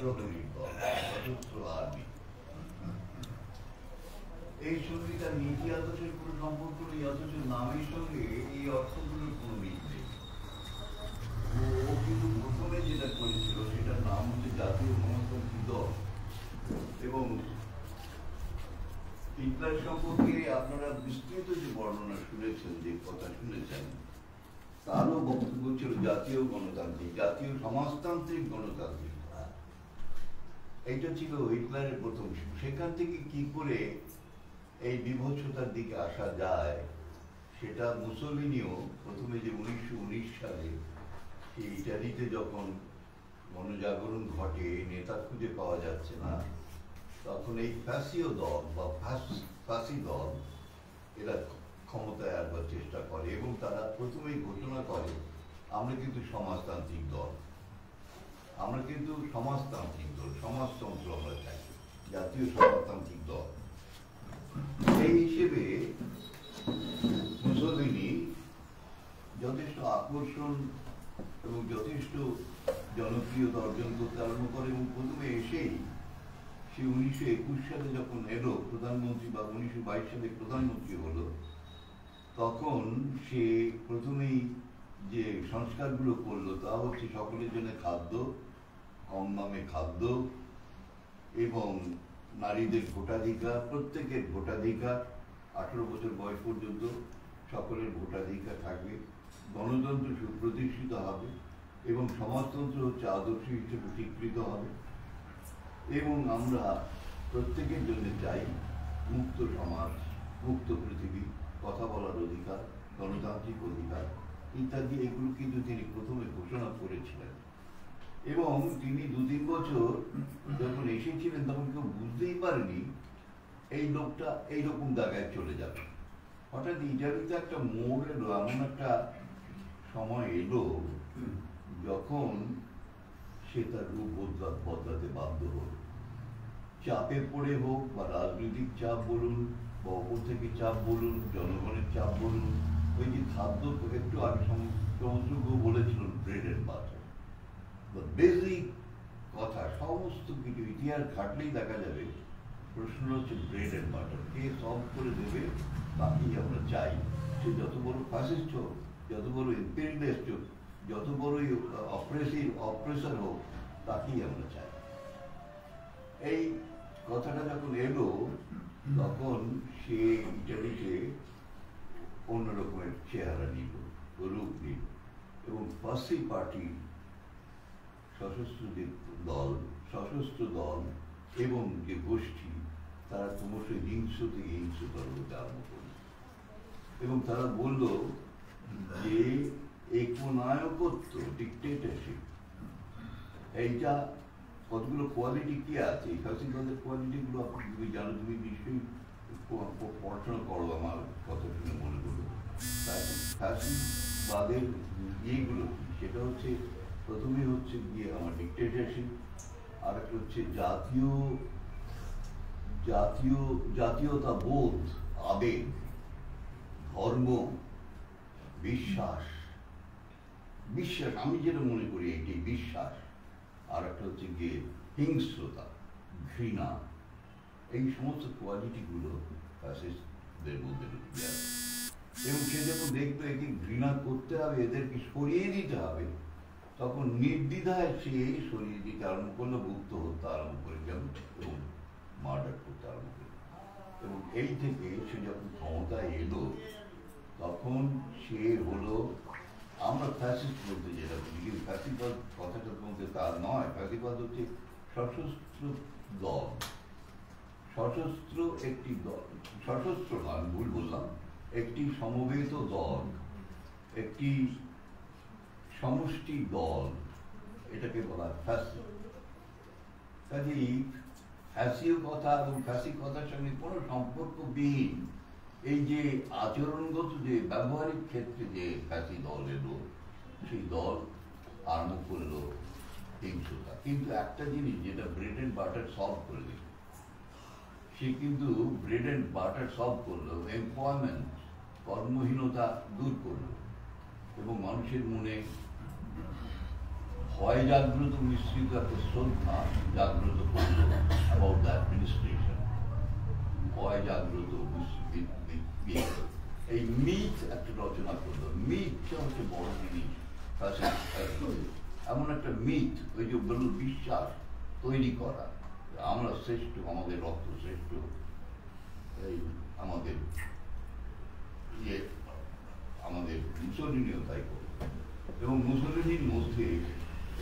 প্রহরীর দল, সশস্ত্র আর্মি। এই সঙ্গে তার নীতি আদর্শের কোনো সম্পর্ক নেই, অথচ নামের সঙ্গে এই অর্থগুলোর কোনো মিল নেই। ও কিন্তু প্রথমে যেটা করেছিল সেটার নাম হচ্ছে জাতীয় গণতান্ত্রিক দল। এবং হিটলার সম্পর্কে আপনারা বিস্তৃত যে বর্ণনা শুনেছেন, যে কথা শুনেছেন, তারও বক্তব্য ছিল জাতীয় গণতান্ত্রিক, জাতীয় সমাজতান্ত্রিক গণতান্ত্রিক। এইটা ছিল হিটলারের প্রথম। সেখান থেকে কি করে এই বিভৎসতার দিকে আসা যায় সেটা মুসোলিনিও প্রথমে যে 1919 সালে সেই ইটালিতে যখন গণজাগরণ ঘটে, নেতা খুঁজে পাওয়া যাচ্ছে না, তখন এই ফ্যাসিও দল বা ফাসি দল এরা ক্ষমতায় আসবার চেষ্টা করে এবং তারা প্রথমেই ঘোষণা করে আমরা কিন্তু সমাজতান্ত্রিক দল, আমরা কিন্তু সমাজতান্ত্রিক দল, সমাজতন্ত্র আমরা চাই, জাতীয় সমাজতান্ত্রিক দল। এই হিসেবে মুসোলিনি যথেষ্ট আকর্ষণ এবং যথেষ্ট জনপ্রিয়তা অর্জন করতে আরম্ভ করে এবং প্রথমে এসেই সে 1921 সালে যখন এলো প্রধানমন্ত্রী, বা 1922 সালে প্রধানমন্ত্রী হলো, তখন সে প্রথমেই যে সংস্কারগুলো করলো তা হচ্ছে সকলের জন্য খাদ্য, কম দামে খাদ্য, এবং নারীদের ভোটাধিকার, প্রত্যেকের ভোটাধিকার, 18 বছর বয়স পর্যন্ত সকলের ভোটাধিকার থাকবে, গণতন্ত্র সুপ্রতিষ্ঠিত হবে এবং সমাজতন্ত্র হচ্ছে আদর্শ হিসেবে স্বীকৃত হবে, এবং আমরা প্রত্যেকের জন্য চাই মুক্ত সমাজ, মুক্ত পৃথিবী, কথা বলার অধিকার, গণতান্ত্রিক অধিকার ইত্যাদি। এগুলো কিন্তু তিনি প্রথমে ঘোষণা করেছিলেন এবং তিনি 2-3 বছর যখন এসেছিলেন তখন কেউ বুঝতেই পারেনি এই লোকটা এইরকম জায়গায় চলে যাবে। হঠাৎ ইটালিতে একটা মোড় এলো, এমন একটা সময় এলো যখন সে তার রূপ বদলাতে বাধ্য হল। চাপে পড়ে হোক, বা রাজনৈতিক চাপ বলুন, বা অপর থেকে চাপ বলুন, জনগণের চাপ বলুন, ওই যে খাদ্য একটু আগে সমস্ত বলেছিলেন ব্রেড এন্ড বাটার, বেসিক কথা, সমস্ত কিছু ইতিহাস ঘাটলেই দেখা যাবে। প্রশ্ন হচ্ছে ব্রেড এন্ড বাটার কে সলভ করে দেবে, তাকেই আমরা চাই। সে যত বড় ফ্যাসিস্ট হোক, যত বড় ইম্পেরিয়ালিস্ট হোক, যত বড়ই অপ্রেসার হোক, তাকেই আমরা চাই। এই কথাটা যখন এলো তখন সে ইটালিতে অন্যরকমের চেহারা নিল, রূপ নিল, এবং ফাসি পার্টি, সশস্ত্র দল এবং যে গোষ্ঠী, তারা ক্রমশ হিংস্র থেকে হিংস্রতর হতে আরম্ভ করল এবং তারা বলল যে একনায়কত্ব, ডিকটেটরশিপ, এইটা কতগুলো কোয়ালিটি কি আছে, এই ফাসিবাদের কোয়ালিটিগুলো তুমি জানো, তুমি নিশ্চয়ই পড়াশোনা করো, আমার কথা শুনে মনে করলো। ফাসিবাদের ইয়েগুলো সেটা হচ্ছে, প্রথমে হচ্ছে গিয়ে আমার ডিকটেটরশিপ, আর একটা হচ্ছে জাতীয়তাবোধ, আবেগ, ধর্ম, বিশ্বাস, আমি যেটা মনে করি এটি বিশ্বাস, আর একটা হচ্ছে গিয়ে হিংস্রতা, ঘৃণা। এই সমস্ত কোয়ালিটিগুলো ফ্যাসিস্টদের মধ্যে ঢুকে আছে এবং সে যখন দেখবে একে ঘৃণা করতে হবে, এদেরকে সরিয়ে দিতে হবে, তখন নির্দ্বিধায় সে সরিয়ে দিতে আরম্ভ করলো, মুক্ত হতে আরম্ভ করে গেল এবং মার্ডার করতে আরম্ভ করল। এবং এই থেকে সে যখন ক্ষমতায় এলো তখন সে হলো, আমরা ফ্যাসিস্ট বলতে যেটা বলি, কিন্তু ফ্যাসিবাদ কথাটার মধ্যে তা নয়। ফ্যাসিবাদ হচ্ছে সশস্ত্র দল, সশস্ত্র একটি দল, সশস্ত্র নয়, ভুল বললাম, একটি সমবেত দল, একটি সমষ্টি দল, এটাকে বলা ফ্যাসিস্ট। কাজেই ফ্যাসিও কথা এবং ফ্যাসি কথার সঙ্গে কোনো সম্পর্কবিহীন এই যে আচরণগত, যে ব্যবহারিক ক্ষেত্রে যে ফ্যাসি দল এলো, সেই দল আরম্ভ করলো হিংসতা। কিন্তু একটা জিনিস যেটা ব্রেড এন্ড বাটার সলভ করে দিল, সে কিন্তু ব্রেড এন্ড বাটার সলভ করলো, এমপ্লয়মেন্ট, কর্মহীনতা দূর করলো এবং মানুষের মনে ভয় জাগ্রত মিশ্রিত একটা শ্রদ্ধা জাগ্রত করল অ্যাবাউট দ্য অ্যাডমিনিস্ট্রেশন। ভয় জাগ্রত এই মিথ একটা রচনা করলো। মিথটা হচ্ছে বড় জিনিস। এমন একটা মিথ, ওই যে বলল বিশ্বাস তৈরি করা, আমরা শ্রেষ্ঠ, আমাদের রক্ত শ্রেষ্ঠ, এই আমাদের আমাদের মুসলিনীও তাই করল। এবং মুসলিনীর মধ্যে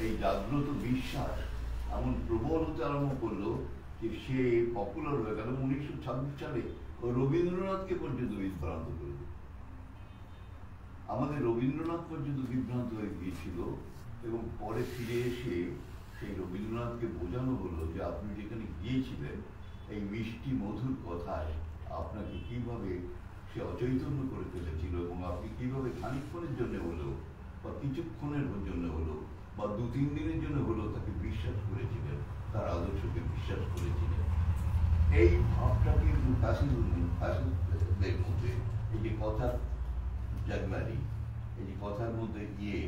এই জাগ্রত বিশ্বাস এমন প্রবল হতে আরম্ভ করলো যে সে পপুলার হয়ে গেল। 1926 সালে রবীন্দ্রনাথকে পর্যন্ত বিভ্রান্ত করে দিল। আমাদের রবীন্দ্রনাথ পর্যন্ত বিভ্রান্ত হয়ে গিয়েছিল এবং পরে ফিরে এসে সেই রবীন্দ্রনাথকে বোঝানো হলো যে আপনি যেখানে গিয়েছিলেন এই মিষ্টি মধুর কথায় আপনাকে কিভাবে সে অচৈতন্য করে ফেলেছিল এবং আপনি কিভাবে খানিকক্ষণের জন্য হলেও বা কিছুক্ষণের জন্য হলো বা 2-3 দিনের জন্য হলেও তাকে বিশ্বাস করেছিলেন, তার আদর্শকে বিশ্বাস করেছিলেন। এই ভাবটা কিন্তু ফ্যাসিস্টদের মধ্যে এই যে কথার জাগলারি, এই যে কথার মধ্যে গিয়ে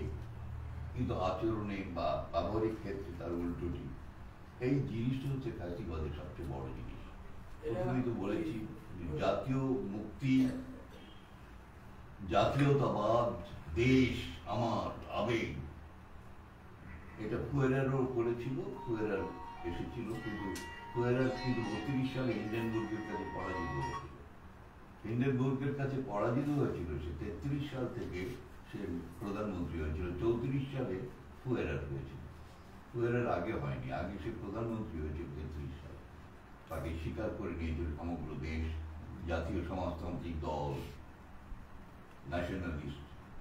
কিন্তু আচরণে বা ব্যবহারিক ক্ষেত্রে তার উল্টোটি, এই জিনিসটা হচ্ছে ফ্যাসিবাদের সবচেয়ে বড় জিনিস। প্রথমেই তো বলেছি জাতীয় মুক্তি, জাতীয়তাবাদ, দেশ আমার আবেগ, এটা ফুয়েরারও করেছিল। ফুয়েরার এসেছিল, কিন্তু ফুয়েরার কিন্তু 32 সালে হিন্ডেনবুর্গের কাছে পরাজিত হয়েছিল। হিন্ডেনবুর্গের কাছে পরাজিত হয়েছিল সে 33 সাল থেকে সে প্রধানমন্ত্রী হয়েছিল। 34 সালে ফুয়েরার হয়েছিল। ফুয়েরার আগে হয়নি, আগে সে প্রধানমন্ত্রী হয়েছিল 33 সালে। তাকে স্বীকার করে নিয়েছিল সমগ্র দেশ, জাতীয় সমাজতান্ত্রিক দল,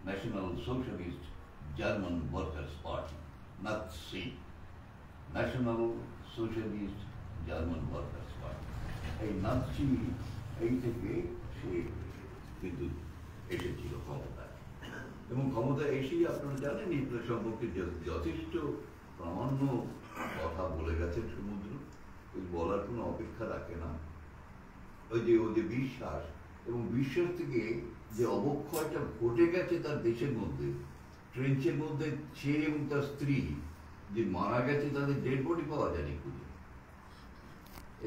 national socialist German workers party, Nazi, national socialist German workers party. এই নাৎসি এই থেকে সে কিন্তু এসেছিল ক্ষমতায়, এবং ক্ষমতায় এসেই আপনারা জানেন এই সম্পর্কে যথেষ্ট প্রামাণ্য কথা বলে গেছেন সমুদ্র, ওই বলার কোনো অপেক্ষা রাখে না। ওই যে বিশ্বাস, এবং বিশ্বাস থেকে যে অবক্ষয়টা ঘটে গেছে তার দেশের মধ্যে, ট্রেঞ্চের মধ্যে সে এবং তার স্ত্রী যে মারা গেছে, তাদের ডেড বডি পাওয়া যায়নি খুঁজে।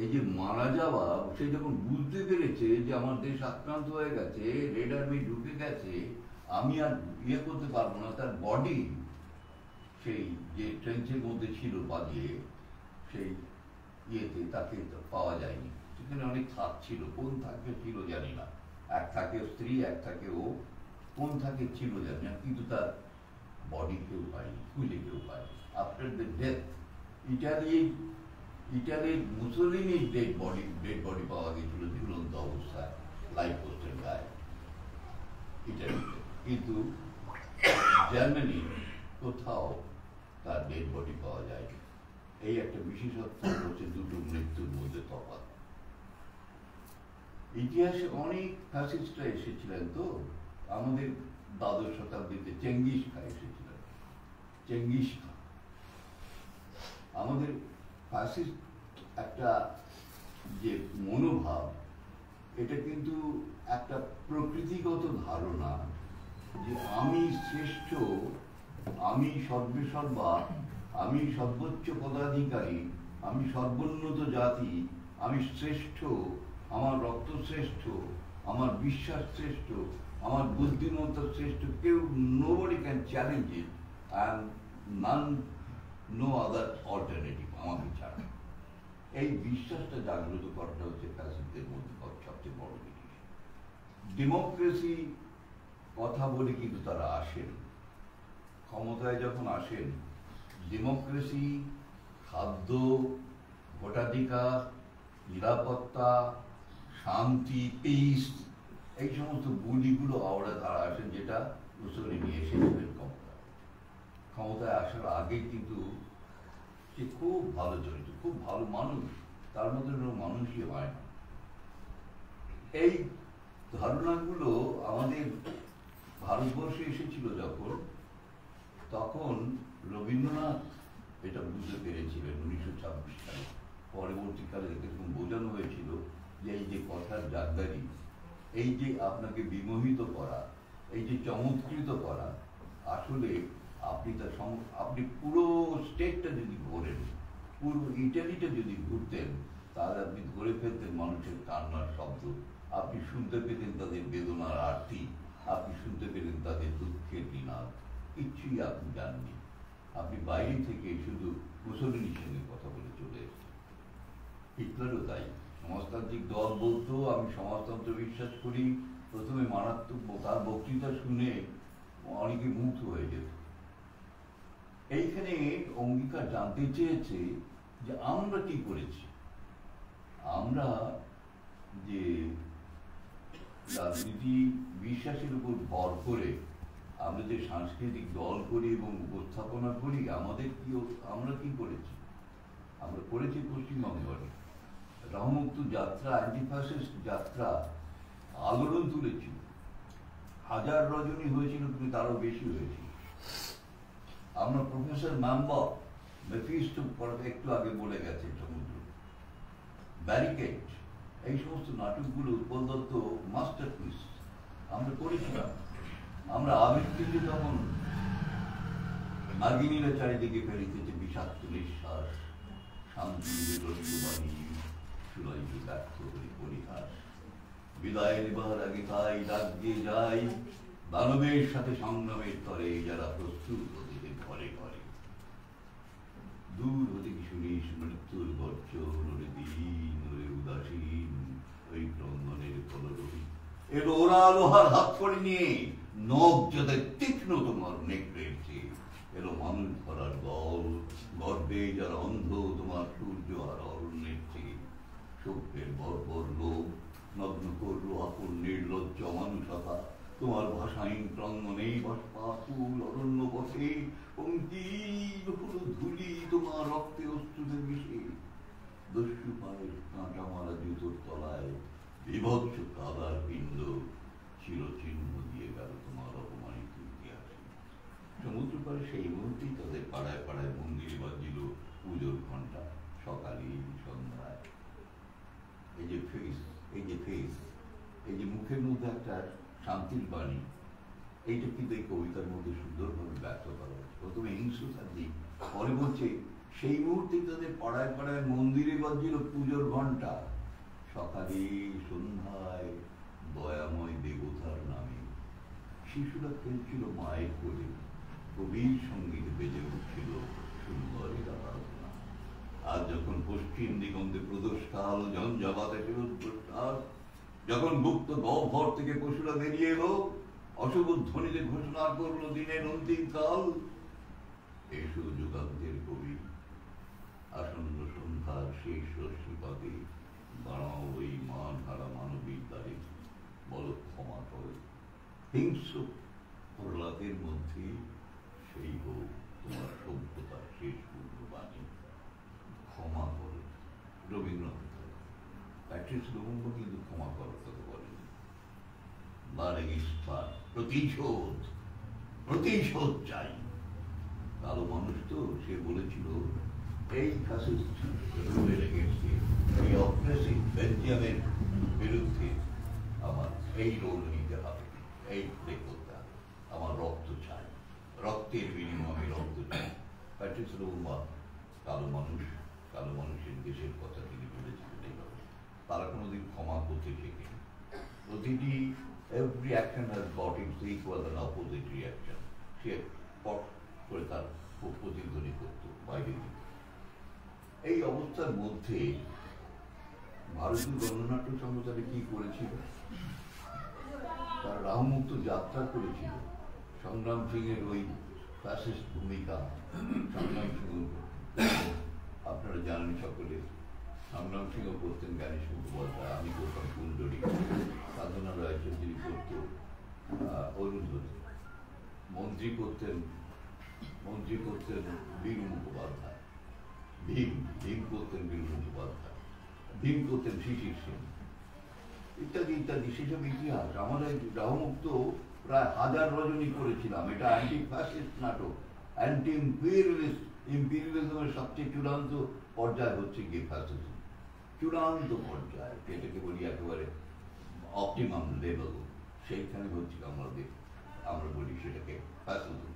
এই যে মারা যাওয়া, সে যখন বুঝতে পেরেছে যে আমার দেশ আক্রান্ত হয়ে গেছে, রেড আর্মি ঢুকে গেছে, আমি আর ইয়ে করতে পারবো না, তার বডি সেই যে ট্রেঞ্চের মধ্যে ছিল পালিয়ে, সেই ইয়েতে তাকে পাওয়া যায়নি। সেখানে অনেক থাক ছিল, কোন থাকে ছিল জানি না, এক থাকে স্ত্রী, এক থাকে ও, কোন থাকে ছিল জানি না, কিন্তু তার বডি কেউ পায়নি, খুঁজে কেউ পায়নি। আফটার দ্য ডেথ, ইটালির মুসোলিনির ডেড বডি পাওয়া গেছিল ঝুলন্ত অবস্থায় লাইফ পোস্টের গায়ে ইটালিতে, কিন্তু জার্মানি কোথাও তার ডেড বডি পাওয়া যায়নি। এই একটা বিশেষত্ব হচ্ছে দুটো মৃত্যুর মধ্যে তফাৎ। ইতিহাসে অনেক ফ্যাসিস্টরা এসেছিলেন তো, আমাদের 12 শতাব্দীতে চেঙ্গিস খান এসেছিলেন। চেঙ্গিস খান আমাদের ফ্যাসিস্ট একটা যে মনোভাব, এটা কিন্তু একটা প্রকৃতিগত ধারণা যে আমি শ্রেষ্ঠ, আমি সর্বেসর্বা, আমি সর্বোচ্চ পদাধিকারী, আমি সর্বোন্নত জাতি, আমি শ্রেষ্ঠ, আমার রক্ত শ্রেষ্ঠ, আমার বিশ্বাস শ্রেষ্ঠ, আমার বুদ্ধিমত্তা শ্রেষ্ঠ, কেউ nobody can challenge it and no other alternative আমাকে ছাড়া। এই বিশ্বাসটা জাগ্রত করাটা হচ্ছে ফ্যাসিস্টদের মধ্যে সবচেয়ে বড় জিনিস। ডেমোক্রেসি কথা বলে কিন্তু তারা আসেন, ক্ষমতায় যখন আসেন, ডেমোক্রেসি, খাদ্য, ভোটাধিকার, নিরাপত্তা, শান্তি, পিস, এই সমস্ত গুলিগুলো আওড়া তারা আসেন, যেটা মুসলিনি এসেছিলেন ক্ষমতায় আসার আগে। কিন্তু সে খুব ভালো চরিত্র, খুব ভালো মানুষ, তার মধ্যে মানুষই হয় না। এই ধারণাগুলো আমাদের ভারতবর্ষে এসেছিল যখন, তখন রবীন্দ্রনাথ এটা বুঝতে পেরেছিলেন 1926 সালে। পরবর্তীকালে এরকম বোঝানো হয়েছিল যে এই যে কথার জাগদারি, এই যে আপনাকে বিমোহিত করা, এই যে চমৎকৃত করা, আসলে আপনি পুরো স্টেটটা যদি ঘোরেন, পুরো ইটালিটা যদি ঘুরতেন, তাহলে আপনি ধরে ফেলতেন মানুষের কান্নার শব্দ, আপনি শুনতে পেতেন তাদের বেদনার আরতি, আপনি শুনতে পেতেন তাদের দুঃখের বিনাদ। কিচ্ছুই আপনি জাননি। আপনি বাইরে থেকে শুধু মুসলিনের সঙ্গে কথা বলে চলে এসেছেন। হিটলারও তাই। সমাজতান্ত্রিক দল বলতো আমি সমাজতন্ত্র বিশ্বাস করি, প্রথমে মারাত্মক, তার বক্তৃতা শুনে অনেকে মুগ্ধ হয়ে যেত। এইখানে অঙ্গীকার জানতে চেয়েছে যে আমরা কি করেছি। আমরা যে রাজনীতি বিশ্বাসের উপর ভর করে আমরা যে সাংস্কৃতিক দল করি এবং উপস্থাপনা করি, আমরা কি করেছি? আমরা করেছি পশ্চিমবঙ্গে রামমুক্ত যাত্রা, অ্যান্টিফ্যাসিস্ট যাত্রা আলোড়ন তুলেছিল। হাজার রজনী হয়েছিল, কিন্তু তারও বেশি হয়েছিল। আমরা প্রফেসর ম্যাম্বক, মেফিস্টো একটু আগে বলে গেছে, সমুদ্র, ব্যারিকেড, এই সমস্ত নাটকগুলো উৎপল দত্ত মাস্টারপিস আমরা করেছিলাম। আমরা আবৃত্তিতে তখন নাগিনীরা চারিদিকে ফেলিতেছে বিষাক্ত নিঃশ্বাস, শান্তি রস্যবাণী সুলাইকে ব্যর্থ করে পরিহাস। বিদায় নেবার আগে তাই ডাক দিয়ে যাই দানবের সাথে সংগ্রামের তরে, যারা প্রস্তুত হতে ঘরে ঘরে। দূর হতে কি শুনিস মৃত্যুর গর্জন, ওরে দিন ওরে উদাসীন, ওই ক্রন্দনের কলরবী। এর ওরা লোহার হাত করে নিয়ে নখ যাদের তীক্ষ্ণ তোমার নেকড়ের চেয়ে, এলো মানুষ ধরার দল, গর্বে যারা অন্ধ তোমার সূর্য আর অরণ্যের চেয়ে। সভ্যের বর্বর লোক নগ্ন করলো আপন নির্লজ্জ মানুষতা, তোমার ভাষাহীন ক্রন্দনেই বাষ্পাকুল অরণ্য বসে, অঙ্কিল হলো ধুলি তোমার রক্তে অশ্রুতে মিশে। দস্যু পায়ের কাঁটা মারা জুতোর তলায় বিভৎস কাদার পিণ্ড চিরচিহ্ন দিয়ে গেল তোমার অপমানিত ইতিহাসে। সমুদ্র পাড়ে সেই মুহূর্তেই তাদের পাড়ায় পাড়ায় মন্দিরে বাজিল পুজোর ঘন্টা, সকালে সন্ধ্যায়। এই যে ফেস, এই যে ফেস, এই যে মুখের মধ্যে একটা শান্তির বাণী, এইটা কিন্তু এই কবিতার মধ্যে সুন্দরভাবে ব্যক্ত করা হয়েছে। প্রথমে হিংস্রতার দিক, পরে বলছে সেই মুহূর্তে তাদের পাড়ায় পাড়ায় মন্দিরে বাজছিল পুজোর ঘন্টা, সকালে সন্ধ্যায় দয়াময় দেবতার নামে। শিশুরা খেলছিল মায়ের কোলে, কবির সঙ্গীত বেজে উঠছিল সুন্দরের আরাধনা। আর যখন পশ্চিম দিগন্তে প্রদোষকাল ঝঞ্ঝাবাতে ফেরত, যখন গুপ্ত গহ্বর থেকে পশুরা বেরিয়ে এলো, অশুভ ধ্বনিতে ঘোষণা করলো দিনের অন্তিম কাল। এসো যুগান্তের কবি, আসন্ন সন্ধ্যার শেষ রশ্মিপাতে দাঁড়াও ওই মান হারা মানবীর দ্বারে, বলো ক্ষমা করো। হিংস্র প্রহ্লাদের মধ্যে সেই হোক তোমার সভ্যতার শেষ পূর্ণবাণী, ক্ষমা করো। রবীন্দ্রনাথ, প্যাট্রিস লুমুম্বা কিন্তু ক্ষমা করার কথা বলেন। প্রতিশোধ, প্রতিশোধ চাই। কালো মানুষ তো, সে বলেছিল এই ফ্যাসিস্ট রুলের এগেইনস্টে, এই অপ্রেসিভ বেলজিয়ামের বিরুদ্ধে আমার এই রোল নিতে হবে, এই প্লে করতে হবে। আমার রক্ত চাই, রক্তের বিনিময়ে রক্ত চাই। প্যাট্রিস লুমুম্বা কালো মানুষ, কালো মানুষের দেশের কথা তিনি বলেছিলেন এইভাবে। তারা কোনোদিন ক্ষমা করতে শেখেনি। প্রতিটি every action has got its equal and opposite reaction. সে পট করে তার প্রতিধ্বনি করত বাইরে। এই অবস্থার মধ্যে ভারতীয় গণনাট্য সংঘ তারা কি করেছিল? তারা রামমুক্ত যাত্রা করেছিল। সংগ্রাম সিং এর ওই ফ্যাসিস্ট ভূমিকা, সংগ্রাম সিং আপনারা জানেন সকলে। সংগ্রাম সিংহ করতেন জ্ঞানেশ মুখোপাধ্যায়, আমি করতাম কুণ্ডলী, সাধনা রায়চৌধুরী করত অরুন্ধতী, মন্ত্রী করতেন বীর মুখোপাধ্যায়, ভীম করতেন বীর মুখোপাধ্যায়, ভীম করতেন শিশির সেন, ইত্যাদি ইত্যাদি। সেসব ইতিহাস। আমরা রামমুক্ত প্রায় 1000 রজনী করেছিলাম। এটা অ্যান্টি ফ্যাসিস্ট নাটক, অ্যান্টি ইম্পিরিয়ালিজমের সবচেয়ে চূড়ান্ত পর্যায় হচ্ছে গিয়ে ফ্যাসিজম, চূড়ান্ত পর্যায়, যেটাকে বলি একেবারে অপটিমাম লেভেল, সেইখানে হচ্ছে আমরা বলি সেটাকে ফ্যাসিজম।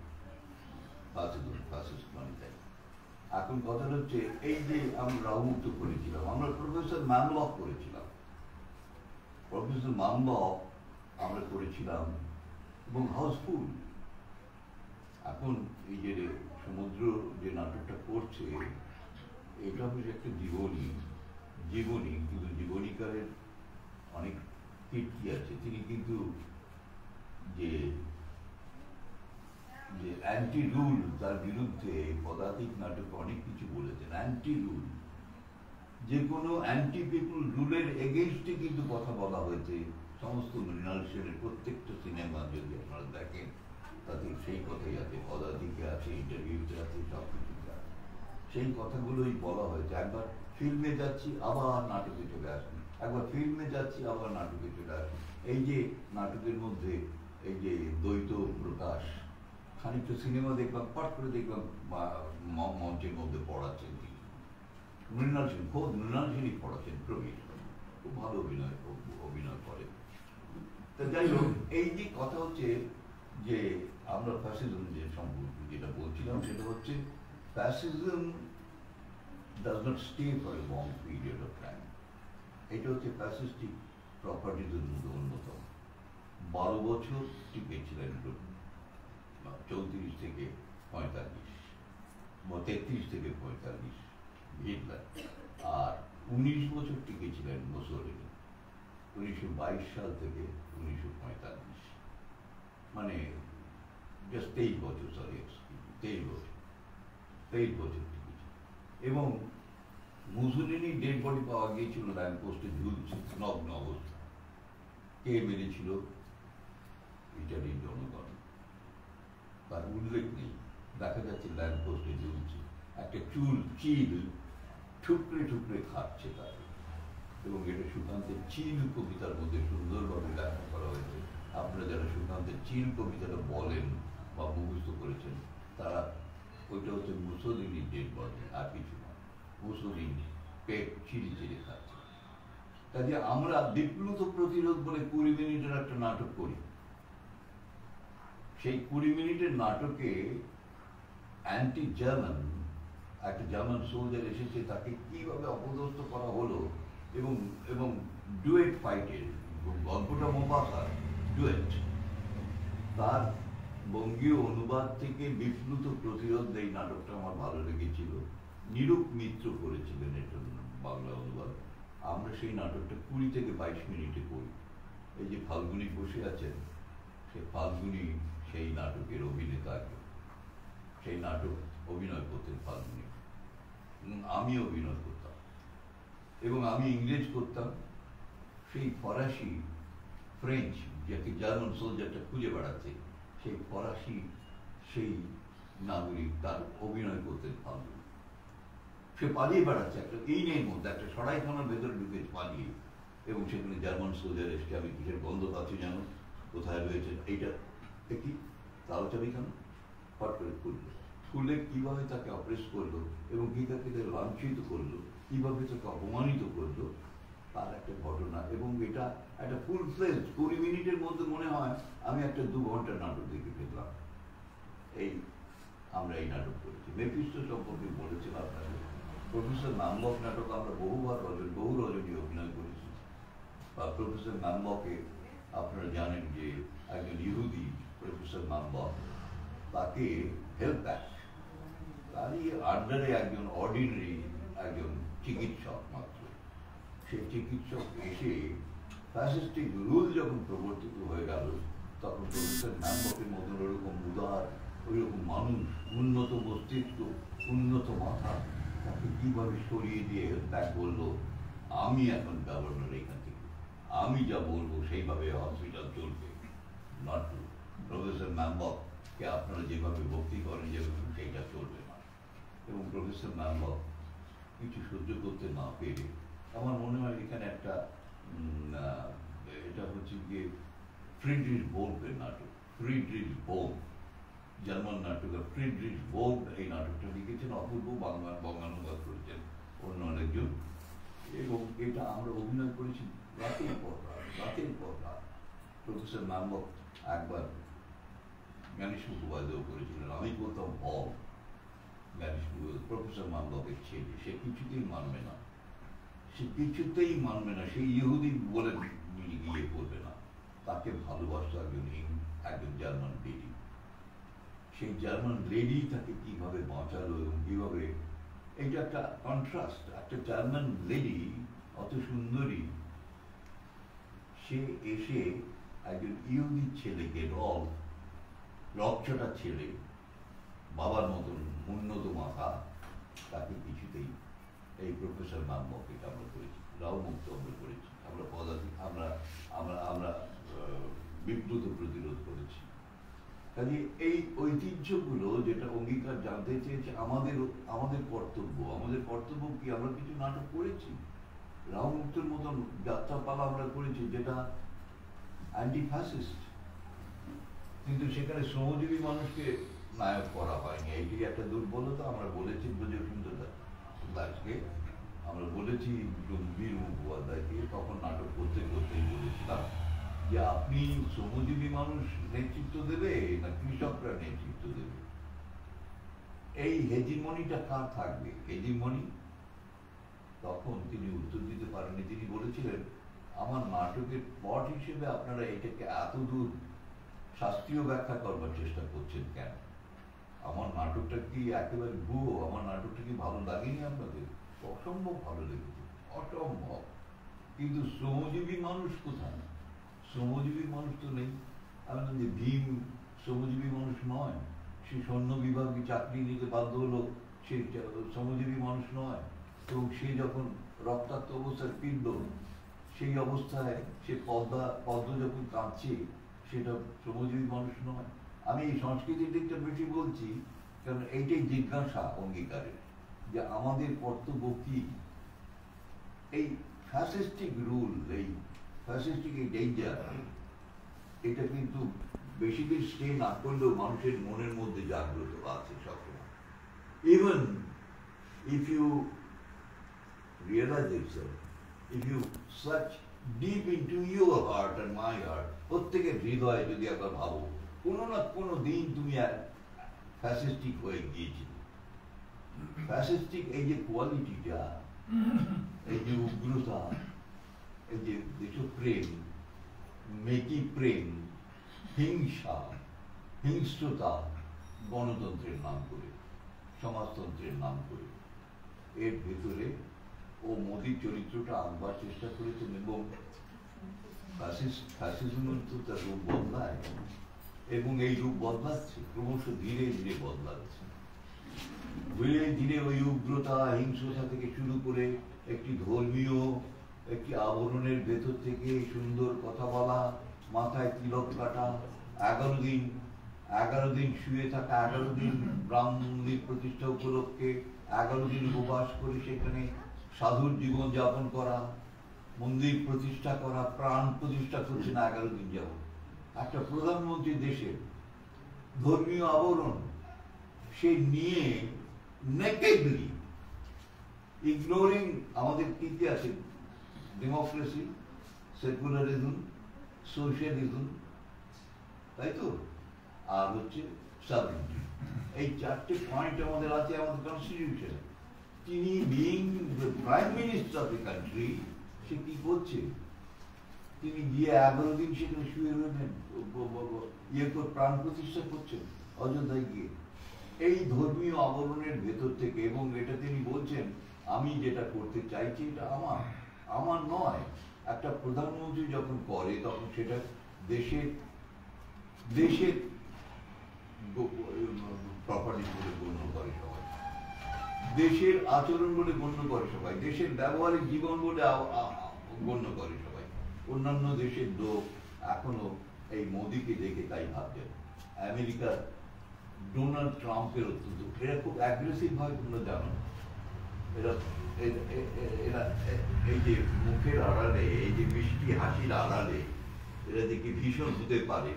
ফাসিস্ট মানে তাই। এখন কথা হচ্ছে এই যে আমরা রাহুমুক্ত করেছিলাম, আমরা প্রফেসর ম্যানলক করেছিলাম, প্রফেসর ম্যানলক আমরা করেছিলাম এবং হাউসফুল। এখন এই যে সমুদ্র যে নাটকটা করছে এটা হচ্ছে একটা জীবনী, কিন্তু জীবনীকারের অনেক কীর্তি আছে। তিনি কিন্তু যে অ্যান্টি রুল তার বিরুদ্ধে পদাতিক নাটকে অনেক কিছু বলেছেন। অ্যান্টি রুল, যে কোনো অ্যান্টি পিপুল রুলের এগেইনস্টে কিন্তু কথা বলা হয়েছে সমস্ত মৃণাল সেনের প্রত্যেকটা সিনেমা যদি আপনারা দেখেন তাতে সেই কথাই আছে, পদাতিকে আছে, ইন্টারভিউতে আছে, সব কিছুতে আছে, সেই কথাগুলোই বলা হয়েছে। একবার ফিল্মে যাচ্ছি আবার নাটকে চলে আসি, একবার ফিল্মে যাচ্ছি আবার নাটকে চলে আসি। এই যে নাটকের মধ্যে এই যে দ্বৈত প্রকাশ, খানিকটা সিনেমা দেখলাম, পাঠ করে দেখলাম মঞ্চের মধ্যে পড়াচ্ছেন তিনি, মৃণাল সেন, খোদ মৃণাল সেনই পড়াচ্ছেন, প্রবীণ, খুব ভালো অভিনয় করে। তা যাই হোক, এই যে কথা হচ্ছে যে আমরা ফ্যাসিজম যে সম্পর্কে যেটা বলছিলাম সেটা হচ্ছে fascism does not stay for a long period of time. এটা হচ্ছে ফ্যাসিস্টিক প্রপার্টিজের মধ্যে অন্যতম। 12 বছর টিকেছিলেন 34 থেকে 45, 33 থেকে 45 হিটলার, আর 19 বছর টিকেছিলেন মুসোলিনি 1922 সাল থেকে 1945, মানে জাস্ট 23 বছর, সরি 23 বছর টিকেছে। এবং মুসোলিনি ডেড বডি পাওয়া গিয়েছিল ল্যাম্প পোস্টে ঝুলছে নগ্ন অবস্থা। কে মেরেছিল? ইটালির জনগণ, তার উল্লেখ নেই, দেখা যাচ্ছে ল্যাম্প পোস্টে ঝুলছে, একটা চিল ঠুকরে ঠুকরে খাচ্ছে তাকে। এবং এটা সুকান্তের চিল কবিতার মধ্যে সুন্দরভাবে ব্যাখ্যা করা হয়েছে। আপনারা যারা সুকান্তের চিল কবিতাটা বলেন বা মুখস্থ করেছেন তারা, ওইটা হচ্ছে মুসোলিনির ডেড বডি, আর কিছু না। মুসোলিনি পেট চিড়ে খাচ্ছে। কাজে আমরা বিপ্লুত প্রতিরোধ বলে 20 মিনিটের একটা নাটক করি। সেই 20 মিনিটের নাটকে অ্যান্টি জার্মান একটা জার্মান সোলজার এসেছে, তাকে কিভাবে অপদস্থ করা হলো, এবং ডুয়েট ফাইটের গল্পটা মোপাসার ডুয়েট, তার বঙ্গীয় অনুবাদ থেকে বিপ্লুত প্রতিরোধ, এই নাটকটা আমার ভালো লেগেছিল। নিরূপ মিত্র করেছিলেন এর জন্য বাংলা অনুবাদ। আমরা সেই নাটকটা 20 থেকে 22 মিনিটে করি। এই যে ফাল্গুনি বসে আছেন, সে ফাল্গুনি সেই নাটকের অভিনেতা, সেই নাটক অভিনয় করতেন ফাল্গুনি, আমি অভিনয় করতাম, এবং আমি ইংরেজ করতাম। সেই ফরাসি ফ্রেঞ্চ যাকে জার্মান সোলজারটা খুঁজে বেড়াচ্ছে, সেই ফরাসি সেই নাগরিক, তার অভিনয় করতেন ফাল্গুনি। সে পালিয়ে বেড়াচ্ছে একটা ইনের মধ্যে, একটা সরাইখানার ভেতরে ঢুকে পালিয়ে, এবং সেখানে জার্মান সোলজার এসে, আমি কিসের গন্ধ পাচ্ছি জানো, কোথায় রয়েছে এইটা, কি তাও চাবি কেন, ফট করে খুললে কিভাবে তাকে অপ্রেস করলো এবং কি তাকে লাঞ্ছিত করলো, কিভাবে তাকে অপমানিত করলো, তার একটা ঘটনা। এবং এটা একটা ফুল ফ্লেজ 20 মিনিটের মধ্যে মনে হয় আমি একটা 2 ঘন্টার নাটক দেখে ফেললাম। আমরা এই নাটক করেছি। মেফিস্টো সম্পর্কে বলেছিলাম আপনাকে, প্রফেসর ম্যামবক নাটক আমরা বহু রজনী অভিনয় করেছি। বা প্রফেসর ম্যামবকে আপনারা জানেন যে একজন ইহুদি প্রফেসর ম্যামবক, তাকে হেল্প ব্যাক, তারই আন্ডারে একজন অর্ডিনারি একজন চিকিৎসক মাত্র, সেই চিকিৎসক এসে ফ্যাসিস্টিক রুল যখন প্রবর্তিত হয়ে গেল, তখন প্রফেসর ম্যামবকের মতন ওরকম উদার, ওইরকম মানুষ, উন্নত মস্তিষ্ক, উন্নত মাথা, তাকে কিভাবে সরিয়ে দিয়ে ব্যাক বললো, আমি এখন গভর্নর, এখান থেকে আমি যা বলবো সেইভাবে হসপিটাল চলবে। Not true. প্রফেসর ম্যামবককে আপনারা যেভাবে ভক্তি করেন যেভাবে, সেইটা চলবে না। এবং প্রফেসর ম্যামবক কিছু সহ্য করতে না পেরে, আমার মনে হয় এখানে একটা এটা হচ্ছে গিয়ে ফ্রিডরিশ বোল্টের নাটক, ফ্রিডরিশ বোল্ট, জার্মান নাটক, ফ্রিডরিশ বোল্ট এই নাটকটা লিখেছেন, অপূর্ব বঙ্গানুবাদ করেছেন অন্য আরেকজন। এবং এটা আমরা অভিনয় করেছি রাতের পর রাত। প্রফেসর ম্যামবক একবার জ্ঞানেশ মুখোপাধ্যায় করেছিলেন, আমি বলতাম হল। জ্ঞানেশ মুখোপাধ্যায় প্রফেসর মামলকের ছেলে, সে কিছুতেই মানবে না, সে কিছুতেই মানবে না, সে ইহুদি বলে গিয়ে করবে না। তাকে ভালোবাসতো একজন জার্মান লেডি। সেই জার্মান লেডি তাকে কিভাবে বাঁচালো এবং কিভাবে, এইটা একটা কন্ট্রাস্ট। একটা জার্মান লেডি অত সুন্দরী, সে এসে একজন ইহুদি ছেলেকে, রকচটা ছেলে, বাবার মতন উন্নত মাথা, তাকে কিছুতেই, এই প্রফেসর মামলকে আমরা করেছি, রাও মুক্ত আমরা করেছি, আমরা পদাধিক, আমরা আমরা আমরা বিপ্লব প্রতিরোধ করেছি। কাজে এই ঐতিহ্যগুলো যেটা অঙ্গীকার জানতে চেয়েছে, আমাদের কর্তব্য কি? আমরা কিছু নাটক করেছি, রাও মুক্তর মতন যাত্রাপালা আমরা করেছি যেটা অ্যান্টি ফ্যাসিস্ট, কিন্তু সেখানে শ্রমজীবী মানুষকে নায়ক করা হয়নি। এইটি একটা দুর্বলতা। আমরা বলেছি ব্রজসুন্দর দাসকে, আমরা বলেছি বীর মুখোপাধ্যায়কে, তখন নাটক করতেই বলেছিলাম যে আপনি শ্রমজীবী মানুষ নেতৃত্ব দেবে না কৃষকরা নেতৃত্ব দেবে? এই হেজিমনিটা কার থাকবে? হেজিমনি। তখন তিনি উত্তর দিতে পারেননি। তিনি বলেছিলেন, আমার নাটকের প্লট হিসেবে আপনারা এটাকে এতদূর শাস্ত্রীয় ব্যাখ্যা করবার চেষ্টা করছেন কেন? আমার নাটকটা কি একেবারে ভুয়ো? আমার নাটকটা কি ভালো লাগেনি আপনাদের? অসম্ভব ভালো লেগেছে, অসম্ভব। কিন্তু শ্রমজীবী মানুষ কোথায়? শ্রমজীবী মানুষ তো নেই। আমি যে ভীম শ্রমজীবী মানুষ নয়, সে সৈন্য বিভাগে চাকরি নিতে বাধ্য হলো, সে শ্রমজীবী মানুষ নয়। এবং সে যখন রক্তাক্ত অবস্থায় ফিরল, সেই অবস্থায় সে পদ্ম যখন কাঁদছে, সেটা শ্রমজীবী মানুষ নয়। আমি এই সংস্কৃতির দিকটা বেশি বলছি, কারণ এইটাই জিজ্ঞাসা অঙ্গীকারের, যে আমাদের কর্তব্য কি? এই ফ্যাসিস্টিক রুল, এই ফ্যাসিস্টিক এই ডেঞ্জার, এটা কিন্তু বেশি দিন স্টে না করলেও মানুষের মনের মধ্যে জাগ্রত আছে সবসময়। Even if you realize yourself, if you search deep into your heart and my heart, প্রত্যেকের হৃদয়ে যদি একবার ভাবো, কোনো না কোনো দিন তুমি ফ্যাসিস্টিক হয়ে গিয়েছিলে। ফ্যাসিস্টিক এই যে কোয়ালিটিটা, এই যে উগ্রতা, এই যে দেশপ্রেম, মেকি প্রেম, হিংসা, হিংস্রতা, গণতন্ত্রের নাম করে, সমাজতন্ত্রের নাম করে, এর ভেতরে ও মোদীর চরিত্রটা আনবার চেষ্টা করেছেন। এবং ফ্যাসিজম তো তার রূপ বদলায়, এবং এই রূপ বদলাচ্ছে, ক্রমশ ধীরে ধীরে বদলাচ্ছে। ধীরে ধীরে ওই উগ্রতা, হিংস্রতা থেকে শুরু করে একটি ধর্মীয়, একটি আবরণের ভেতর থেকে সুন্দর কথা বলা, মাথায় তিলক কাটা, 11 দিন শুয়ে থাকা, 11 দিন রাম মন্দির প্রতিষ্ঠা উপলক্ষে 11 দিন উপবাস করে সেখানে সাধুর জীবন যাপন করা, মন্দির প্রতিষ্ঠা করা, প্রাণ প্রতিষ্ঠা করছে না 11 দিন যাবত। একটা প্রধানমন্ত্রী দেশের ধর্মীয় আবরণ সে নিয়ে নেকেডলি ইগনোরিং আমাদের কি কি আছে, ডেমোক্রেসি, সেকুলারিজম, সোশ্যালিজম, তাই তো, আর হচ্ছে সাবরিটি। এই 4টে পয়েন্ট আমাদের আছে আমাদের কনস্টিটিউশন। তিনি being the prime minister of the country, সে কি করছে? তিনি গিয়ে 11 দিন সেখানে শুয়ে রয়েছেন, প্রাণ প্রতিষ্ঠা করছেন অযোধ্যায় গিয়ে, এই ধর্মীয় আবরণের ভেতর থেকে। এবং এটা তিনি বলছেন, আমি যেটা করতে চাইছি এটা আমার নয়। একটা প্রধানমন্ত্রী যখন করে, তখন সেটা দেশের প্রপার্টি বলে গণ্য করে সবাই, দেশের আচরণ বলে গণ্য করে সবাই, দেশের ব্যবহারিক জীবন বলে গণ্য করে সবাই। অন্যান্য দেশের লোক এখনো এই মোদীকে দেখে তাই ভাবছেন। আমেরিকার ডোনাল্ড ট্রাম্পের অত্যন্ত, এরা খুব অ্যাগ্রেসিভ হয়, তোমরা জানো। এরা এই যে মুখের আড়ালে, এই যে মিষ্টি হাসির আড়ালে এরা যে কি ভীষণ হতে পারে,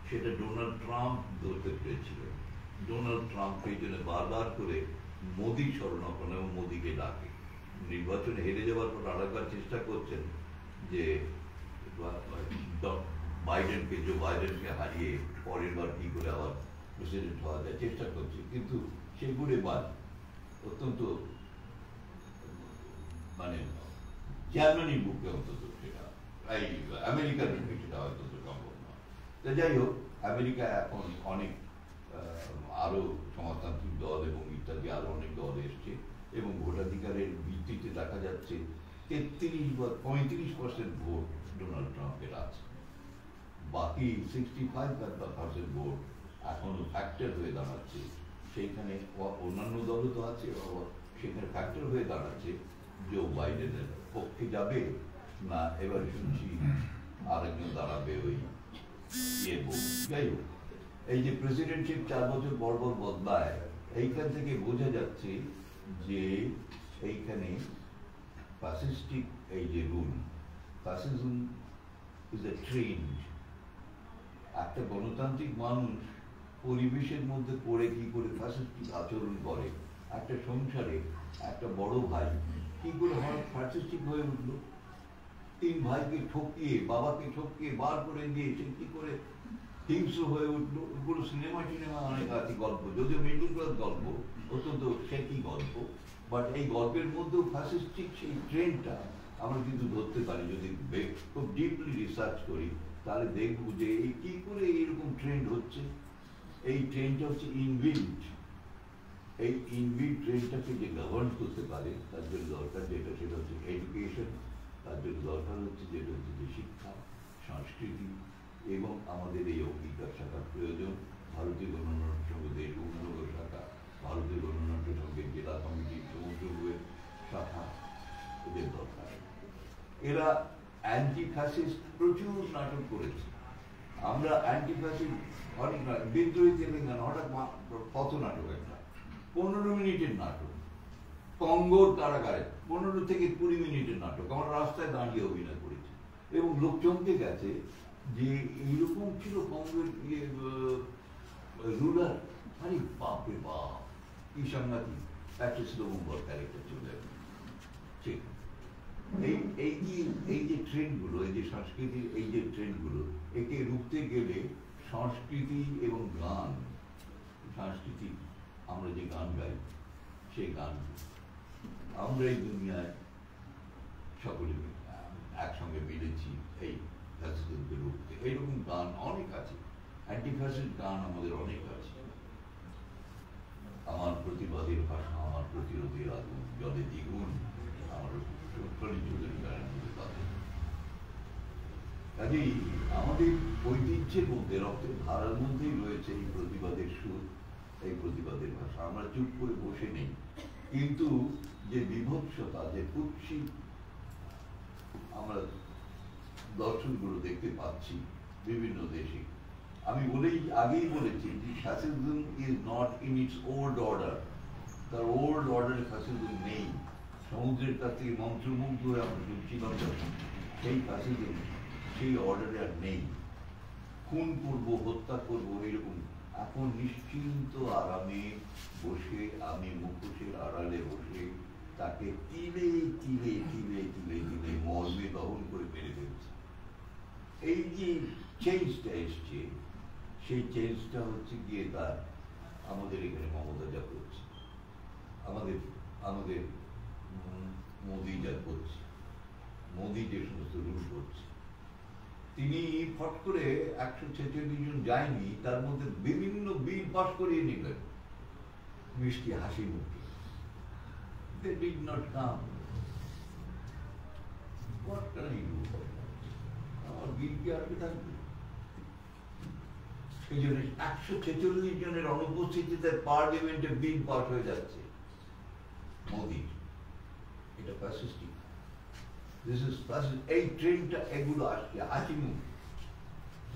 সেটা ডোনাল্ড ট্রাম্প ধরতে পেরেছিল। ডোনাল্ড ট্রাম্প এই জন্য বারবার করে মোদী শরণাপন্ন এবং মোদীকে ডাকে। নির্বাচনে হেরে যাওয়ার পর আরেকবার চেষ্টা করছেন যে জো বাইডেনকে হারিয়ে পরের বার কি করে আবার প্রেসিডেন্ট হওয়া যায়, চেষ্টা করছে, কিন্তু সেগুলো বাদ অত্যন্ত মানে জার্মানির বুকে অন্তত সেটা, এই আমেরিকার বুকে সেটা হয়তো সম্ভব নয়। তো যাই হোক, আমেরিকা এখন অনেক আরো সমাজতান্ত্রিক দল এবং ইত্যাদি আরো অনেক দল এসছে এবং ভোটাধিকারের ভিত্তিতে দেখা যাচ্ছে 33 বা 35% ভোট ডোনাল্ড ট্রাম্পের আছে, বাকি 65% ভোট এখনো ফ্যাক্টর হয়ে দাঁড়াচ্ছে। সেইখানে অন্যান্য দলও তো আছে, সেখানে ফ্যাক্টর হয়ে দাঁড়াচ্ছে জো বাইডেনের পক্ষে যাবে না এবার শুনছি আরেকজন দাঁড়াবে ওই ইয়ে বউ। যাই হোক, এই যে প্রেসিডেন্টশিপ 4 বছর পর পর বদলায়, এইখান থেকে বোঝা যাচ্ছে যে এইখানে ফ্যাসিস্টিক এই যে rule, fascism is a trend. একটা গণতান্ত্রিক মানুষ পরিবেশের মধ্যে পড়ে কি করে ফ্যাসিস্টিক আচরণ করে, একটা সংসারে একটা বড় ভাই কি করে ফ্যাসিস্টিক হয়ে উঠল, 3 ভাইকে ঠকিয়ে, বাবাকে ঠকিয়ে বার করে দিয়ে সে কি করে হিংস্র হয়ে উঠলো। এগুলো সিনেমা অনেক আছে গল্প, যদিও মিডল ক্লাস গল্প, অত্যন্ত শেকি গল্প, বাট এই গল্পের মধ্যেও ফ্যাসিস্টিক সেই ট্রেন্ডটা আমরা কিন্তু ধরতে পারি। যদি খুব ডিপলি রিসার্চ করি তাহলে দেখবো যে এই কি করে এইরকম ট্রেন্ড হচ্ছে। এই ট্রেন্ডটা হচ্ছে ইনবিল্ট। এই ইনবিল্ট ট্রেন্ডটাকে যে গভর্ন করতে পারে তার জন্য দরকার যেটা, সেটা হচ্ছে এডুকেশন। তার জন্য দরকার হচ্ছে যেটা হচ্ছে যে শিক্ষা, সংস্কৃতি এবং আমাদের এই অঙ্গীকার শাখার প্রয়োজন। ভারতীয় গণনাট্য সঙ্গীতের উন্নত শাখা, ভারতীয় গণনাট্য সঙ্গীত জেলা কমিটি, সমুদ্র বইয়ের শাখা, এদের দরকার। এরা অ্যান্টি ফ্যাসিস্ট প্রচুর নাটক করেছে। আমরা অ্যান্টি ফ্যাসিস্ট অনেক বিদ্রোহী তেলেঙ্গানা হঠাৎ কত নাটক, একটা 15 মিনিটের নাটক, কঙ্গোর কারাগারে 15 থেকে 20 মিনিটের নাটক, আমরা রাস্তায় দাঁড়িয়ে অভিনয় করেছি এবং লোক চমকে গেছে যে এইরকম ছিল কংগ্রেস রুলার। আরে বাপরে বাপ, কি সাংঘাতিক প্যাট্রিস লুমুম্বার ক্যারেক্টার চলে ঠিক। এই যে ট্রেন্ডগুলো, এই যে সংস্কৃতির এই যে ট্রেন্ডগুলো, একে রুখতে গেলে সংস্কৃতি এবং গান, সংস্কৃতি আমরা যে গান গাই সেই গান আমরা এই দুনিয়ায় সকলে একসঙ্গে মিলেছি এই ফ্যাসিজমকে রুখতে। এইরকম গান অনেক আছে, অ্যান্টি ফ্যাসিস্ট গান আমাদের অনেক আছে। আমার প্রতিবাদের ভাষা, আমার প্রতিরোধের আগুন, জলে দ্বিগুণ, আমার কাজেই আমাদের ঐতিহ্যের মধ্যে, রক্তের ধারার মধ্যেই রয়েছে এই প্রতিবাদের সুর, এই প্রতিবাদের ভাষা। আমরা চুপ করে বসে নেই, কিন্তু যে বিভৎসতা, যে কুৎসিত আমরা দর্শনগুলো দেখতে পাচ্ছি বিভিন্ন দেশে, আমি আগেই বলেছি যে fascism is not in it's old order. তার ওল্ড অর্ডার ফ্যাসিজম নেই। সমুদ্রের কাছ থেকে মন্ত্রমুগ্ধ হয়ে আমরা ঢুকছিলাম, সেই ফ্যাসিজম সেই অর্ডারে আর নেই। খুন করবো, হত্যা করবো, এরকম এখন নিশ্চিন্ত আরামে বসে, আমি মুখোশের আড়ালে বসে তাকে তিলে তিলে তিলে তিলে তিলে মর্মে দহন করে মেরে ফেলছে। এই যে চেঞ্জটা এসছে, সেই চেঞ্জটা হচ্ছে গিয়ে তার আমাদের এখানে মমতা যা করছে, আমাদের মোদি যা করছে, মোদি যে সমস্ত রুল করছে, তিনি ফট করে 146 জন যায়নি, তার মধ্যে বিভিন্ন বিল পাস করিয়ে নিলেন মিষ্টি হাসি মুখে। They did not come. What can I do? আমার বিল কি আটকে থাকবে? এই জন্য 146 জনের অনুপস্থিতিতে পার্লামেন্টে বিল পাস হয়ে যাচ্ছে মোদির। এটা ফ্যাসিস্টিক। এই ট্রেনটা এগুলো আসছে হাসি মুখ,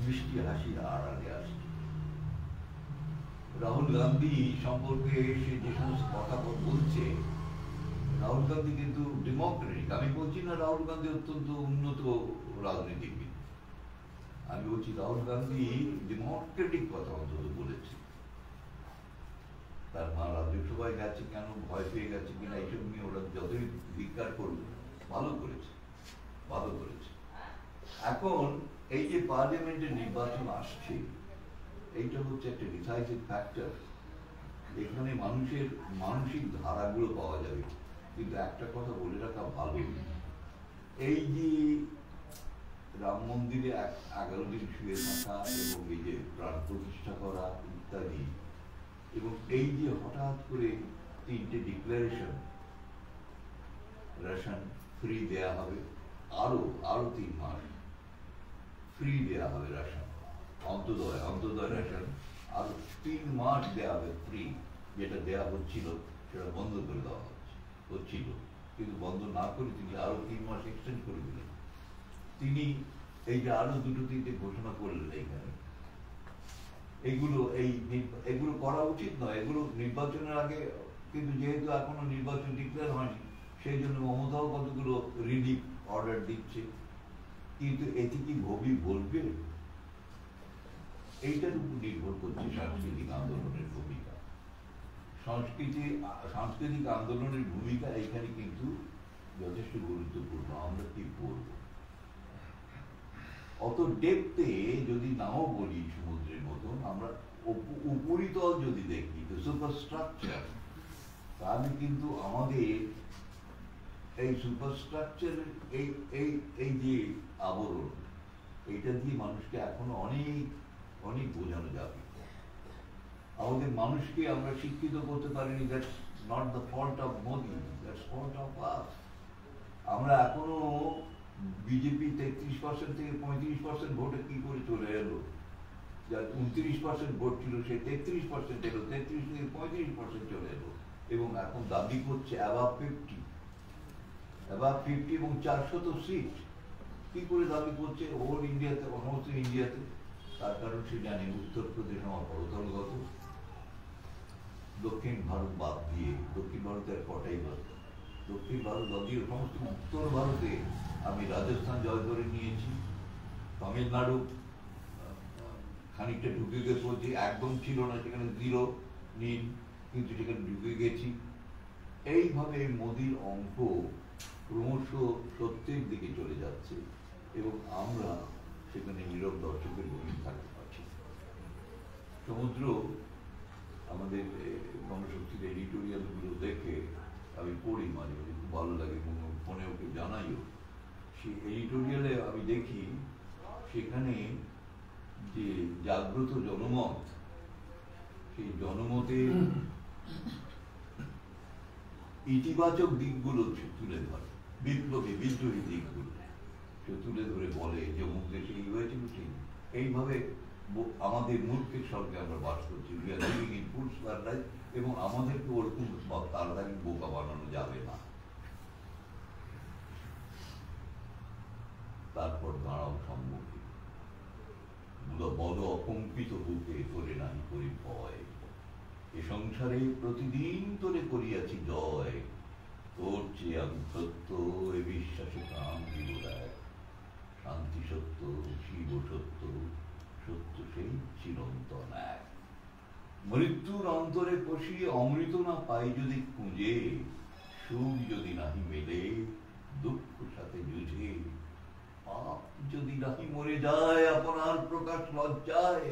মিষ্টি হাসির আড়ালে আসছে। রাহুল গান্ধী সম্পর্কে সে যে সমস্ত কথা বলছে, রাহুল গান্ধী কিন্তু ডেমোক্রেটিক। আমি বলছি না রাহুল গান্ধী অত্যন্ত উন্নত রাজনীতিবিদ, আমি বলছি রাহুল গান্ধী ডেমোক্রেটিক কথা অন্তত বলেছে। তার মা রাজ্যসভায় গেছে কেন, ভয় পেয়ে গেছে কিনা, এইসব নিয়ে ওরা যতই ধিক্কার করবে, ভালো করেছে, ভালো করেছে। এখন এই যে পার্লামেন্টের নির্বাচন আসছে, এইটা হচ্ছে একটা ডিসাইসিভ ফ্যাক্টর। এখানে মানুষের মানসিক ধারাগুলো পাওয়া যাবে। কিন্তু একটা কথা বলে রাখা ভালো, এই যে রাম মন্দিরে 11 দিন শুয়ে থাকা এবং এই যে প্রাণ প্রতিষ্ঠা করা ইত্যাদি, এবং এই যে হঠাৎ করে 3টে ডিক্লারেশন, রেশন ফ্রি দেয়া হবে, আরো 3 মাস ফ্রি দেয়া হবে রেশন, অন্তোদয় রেশন আরো 3 মাস দেয়া হবে ফ্রি। যেটা দেয়া হচ্ছিল সেটা বন্ধ করে দেওয়া হচ্ছিল, কিন্তু বন্ধ না করে তিনি আরো 3 মাস এক্সটেন্ড করে দিলেন। তিনি এই যে আরো 2-3টে ঘোষণা করলেন এইখানে, এগুলো করা উচিত নয়, এগুলো নির্বাচনের আগে। কিন্তু যেহেতু এখনো নির্বাচন ডিক্লেয়ার হয়নি, সেই জন্য মমতাও কতগুলো রিলিফ অর্ডার দিচ্ছে। কিন্তু এতে কি ভবি বলবে? এইটার উপর নির্ভর করছে সাংস্কৃতিক আন্দোলনের ভূমিকা। সাংস্কৃতিক আন্দোলনের ভূমিকা এখানে কিন্তু যথেষ্ট গুরুত্বপূর্ণ। আমরা কি বলব, অত ডেপথে যদি নাও বলি সমুদ্রের মতন, আমরা উপরিতল যদি দেখি, সুপারস্ট্রাকচার, তাহলে কিন্তু আমাদের এই সুপারস্ট্রাকচারের এই যে আবরণ, এইটা দিয়ে মানুষকে এখনো অনেক বোঝানো যাবে। আমাদের মানুষকে আমরা শিক্ষিত করতে পারিনি। That's not the fault of Modi, that's fault of us. আমরা এখনো বিজেপি 33% থেকে 35% ভোটে কি করে চলে এলো? যার 29% ভোট ছিল সে 33% এলো, 33 থেকে 35% চলে এলো, এবং এখন দাবি করছে অ্যাবাভ 50 এবং 400 সিট। কি করে দাবি করছে ওল ইন্ডিয়াতে, সমস্ত ইন্ডিয়াতে? তার কারণ সে জানে উত্তরপ্রদেশ আমার বড়তলগত, দক্ষিণ ভারত বাদ দিয়ে, দক্ষিণ ভারতের কটাই বাদ, দক্ষিণ ভারত যদিও সমস্ত, উত্তর ভারতে আমি রাজস্থান জয় করে নিয়েছি, তামিলনাড়ু খানিকটা ঢুকে গেছে, একদম ছিল না, সেখানে 0 নীল, কিন্তু সেখানে ঢুকে গেছি। এইভাবে মোদির অঙ্ক ক্রমশ সত্যের দিকে চলে যাচ্ছে, এবং আমরা সেখানে নীরব দর্শকের ভূমিকা থাকতে পারছি। সমুদ্র আমাদের গণশক্তির এডিটোরিয়াল গুলো দেখে আমি পড়ি, মাঝে মাঝে খুব ভালো লাগে, এবং ফোনে ওকে জানাইও। সেই এডিটোরিয়ালে আমি দেখি সেখানে যে জাগ্রত জনমত, সেই জনমতের ইতিবাচক দিকগুলো তুলে ধরে, বিদ্রোহী দিকগুলো সে তুলে ধরে বলে যে অমুক দেশে এই হয়েছিল, ঠিক এইভাবে আমাদের মূর্খের সঙ্গে আমরা বাস করছি, এবং আমাদেরকে ওরকম তাড়াতাড়ি বোকা বানানো যাবে না। তারপর দাঁড়াও সম্মুখে, বড় অকম্পিত বুকে তোরে নাহি করি ভয়, এ সংসারে প্রতিদিন তোরে করিয়াছি জয়, তোর চেয়ে আমি সত্য এ বিশ্বাসে প্রাণ দিব দেয়, শান্তি সত্য, শিব সত্য, সত্য সেই চিরন্তন এক। মৃত্যুর অন্তরে পশি অমৃত না পাই যদি খুঁজে, সুখ যদি নাহি মেলে দুঃখ সাথে যুঝে, পাপ যদি নাহি মরে যায় আপনার প্রকাশ লজ্জায়,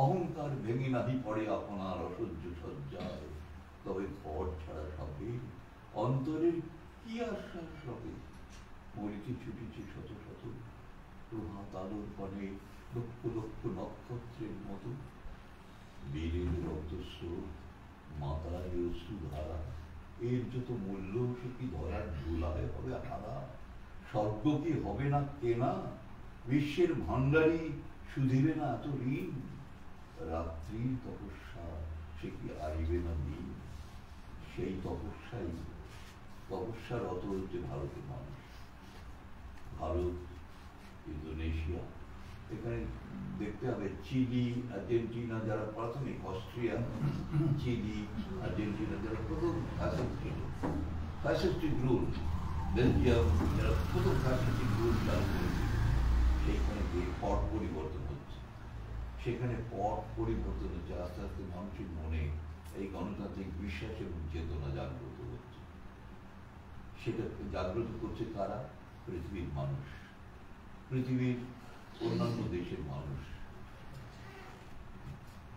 অহংকার ভেঙে নাহি পড়ে আপনার অসহ্য সজ্জায়, তবে ঘর ছাড়া সবে অন্তরের কি আশ্বাস হবে? মরিতে ছুটেছে শত শত প্রভাত আলোর পরে লক্ষ লক্ষ নক্ষত্রের মতো, বীরের রক্তস্রোত মাতায় অশ্রুধারা, এর যত মূল্য সে কি ধরার ধুলায় হবে হারা, স্বর্গ কি হবে না কেনা, বিশ্বের ভান্ডারী শুধিবে না এত ঋণ, রাত্রির তপস্যা সে কি আইবে না দিন, সেই তপস্যারত হচ্ছে ভারতের মানুষ। ভারত, ইন্দোনেশিয়া, এখানে দেখতে হবে চিলি, আর্জেন্টিনা যারা প্রাথমিক, অস্ট্রিয়া, চিলি, আর্জেন্টিনা যারা প্রথম ফ্যাসিস্টিক রুল, বেলজিয়াম যারা প্রথম ফ্যাসিস্টিক রুল চালু করেছে, সেইখানে পট পরিবর্তন হচ্ছে, সেখানে পট পরিবর্তন হচ্ছে, আস্তে আস্তে মানুষের মনে এই গণতান্ত্রিক বিশ্বাস এবং চেতনা জাগ্রত হচ্ছে। সেটা জাগ্রত করছে কারা? পৃথিবীর মানুষ, পৃথিবীর অন্যান্য দেশের মানুষ।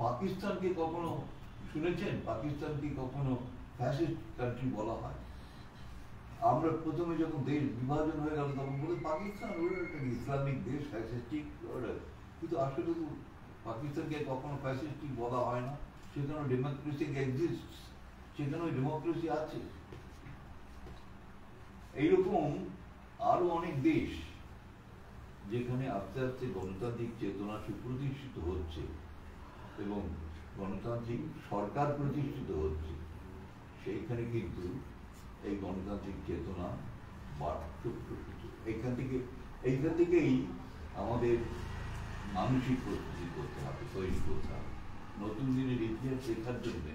পাকিস্তানকে কখনো শুনেছেন? পাকিস্তানকে কখনো ফ্যাসিস্ট কান্ট্রি বলা হয়? আমরা প্রথমে যখন দেশ বিভাজন হয়ে গেল তখন বলে পাকিস্তান ওরা একটা ইসলামিক দেশ, ফ্যাসিস্টিক, কিন্তু আসলে তো পাকিস্তানকে কখনো ফ্যাসিস্টিক বলা হয় না। সেখানে ডেমোক্রেসি এক্সিস্ট, সেখানে ডেমোক্রেসি আছে। এইরকম আরো অনেক দেশ যেখানে আস্তে আস্তে গণতান্ত্রিক চেতনা সুপ্রতিষ্ঠিত হচ্ছে এবং গণতান্ত্রিক সরকার প্রতিষ্ঠিত হচ্ছে, সেইখানে কিন্তু এই গণতান্ত্রিক চেতনা এইখান থেকেই আমাদের মানসিক প্রস্তুতি করতে হবে, তৈরি করতে হবে। নতুন দিনের ইতিহাস শেখার জন্য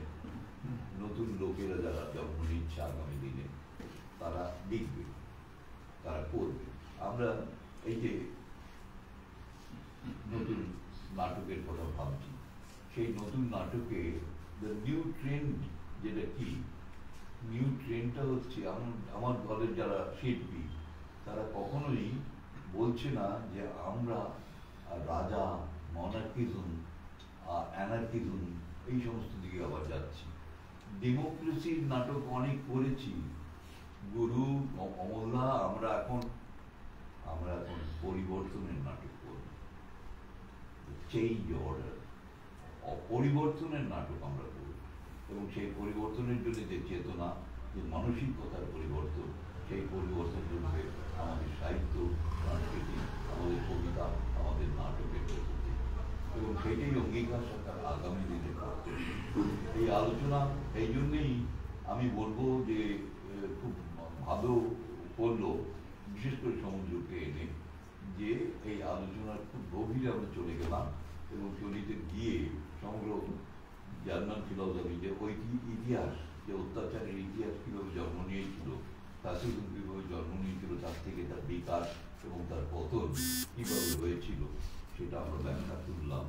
নতুন লোকেরা যারা জন্ম নিচ্ছে আগামী দিনে, তারা লিখবে, তারা করবে। আমরা এই যে নতুন নাটকের কথা ভাবছি, সেই নতুন নাটকে নিউ ট্রেন্ড যেটা কি, নিউ ট্রেন্ডটা হচ্ছে আমার দলের যারা শিল্পী তারা কখনোই বলছে না যে আমরা রাজা, মনার্কিজম, অ্যানার্কিজম এই সমস্ত দিকে আবার যাচ্ছি। ডেমোক্রেসির নাটক অনেক করেছি, গুরু, অমলা, আমরা এখন পরিবর্তনের নাটক করব, চেঞ্জ অর্ডার, পরিবর্তনের নাটক আমরা করব। এবং সেই পরিবর্তনের জন্য যে চেতনা, যে মানসিকতার পরিবর্তন, সেই পরিবর্তন করবে আমাদের সাহিত্য, সংস্কৃতি, আমাদের কবিতা, আমাদের নাটকের পদ্ধতি। এবং সেইটাই অঙ্গীকার সরকার আগামী দিনে করতে। এই আলোচনা এই জন্যেই আমি বলবো যে খুব ভালো করলো, বিশেষ করে সমুদ্রকে এনে, যে এই আলোচনার খুব গভীরে আমরা চলে গেলাম এবং চলিতে গিয়ে সমগ্র জার্মান ফিলসফি, যে ইতিহাস, যে অত্যাচারের ইতিহাস কিভাবে জন্ম নিয়েছিল, ফ্যাসিজম কিভাবে জন্ম নিয়েছিল, তার থেকে তার বিকাশ এবং তার পতন কিভাবে হয়েছিল, সেটা আমরা ব্যাখ্যা করলাম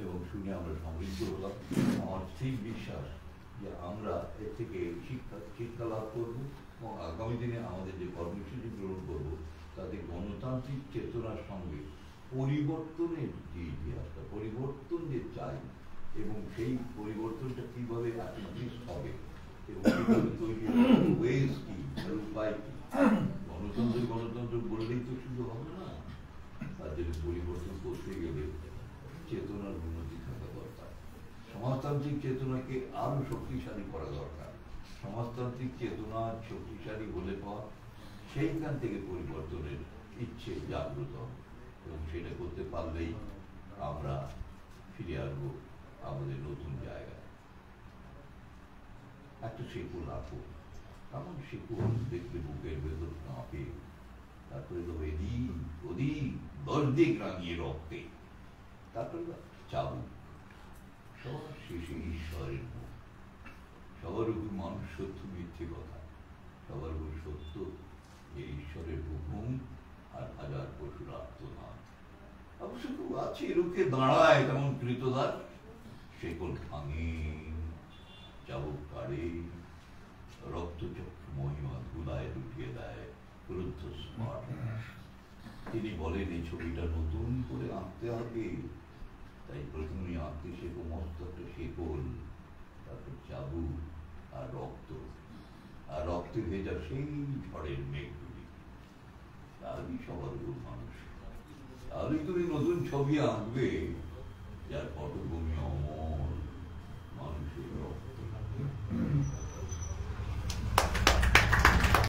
এবং শুনে আমরা সমৃদ্ধ হলাম। আমার ঠিক বিশ্বাস যে আমরা এর থেকে শিক্ষা লাভ করবো এবং আগামী দিনে আমাদের যে কর্মসূচি গ্রহণ করবো তাতে গণতান্ত্রিক চেতনার সঙ্গে পরিবর্তনের যে ইতিহাসটা, পরিবর্তন যে চাই এবং সেই পরিবর্তনটা কিভাবে অ্যাকমপ্লিশড হবে এবং কিভাবে তৈরি হবে, ওয়েজ কি, উপায় কি। গণতন্ত্র বললেই তো শুধু হবে না, তার জন্য পরিবর্তন করতে গেলে চেতনার উন্নতি থাকা দরকার। সমাজতান্ত্রিক চেতনাকে আরো শক্তিশালী করা দরকার। সমাজতান্ত্রিক চেতনা শক্তিশালী হলে পর সেইখান থেকে পরিবর্তনের ইচ্ছে জাগ্রত হবে এবং সেটা করতে পারলেই আমরা ফিরে আসবো আমাদের নতুন জায়গায়। একটা শিকল রাখো, এমন শিকল দেখলে বুকের ভেতর কাঁপে, তারপরে তো এদিক ওদিক 10 দিক রাঙিয়ে রক্তে, তারপরে চাবু, সবার শেষে ঈশ্বরের মুখ। সবার উপর মানুষ সত্য মিথ্যে কথা, সবার উপর সত্য যে ঈশ্বরের হুকুম আর হাজার পশুর আত্মনাদ। অবশ্য কেউ আছে রুখে দাঁড়ায় তেমন কৃতদার, শেকল ভাঙে, চাবুক কাড়ে, রক্তচক্ষু মহিমা ধুলায় লুটিয়ে দেয় ক্রুদ্ধ স্মার্ট। তিনি বলেন এই ছবিটা নতুন করে আঁকতে হবে, তাই প্রথমে আঁকতে শেখো মস্ত একটা শেকল, তারপর চাবুক আর রক্ত, আর রক্তে ভেজা সেই ঝড়ের মেঘগুলি। তাহলেই সবার উপর মানুষ, তাহলেই তুমি নতুন ছবি আঁকবে যার পটভূমি অমর মানুষের রক্ত।